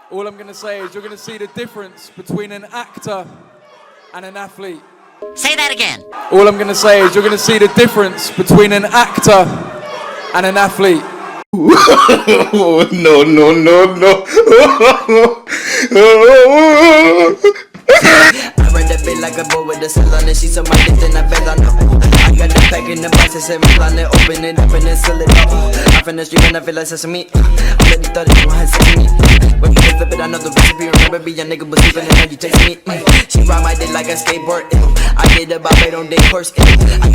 All I'm gonna say is you're gonna see the difference between an actor and an athlete. Say that again. All I'm gonna say is you're gonna see the difference between an actor and an athlete. Oh, no, no, no, no. I run that bitch like a boy with a cell on it. She so my dick, then I fell on her. I got the pack in the box, I said, plan it, open it up and then seal it up. I from the street and I feel like sesame. Already thought that you had seen me. When you flip it, I know the recipe. Remember be a nigga was sleeping and now you chasing me. She ride my dick like a skateboard. I get the Barbados day course. I get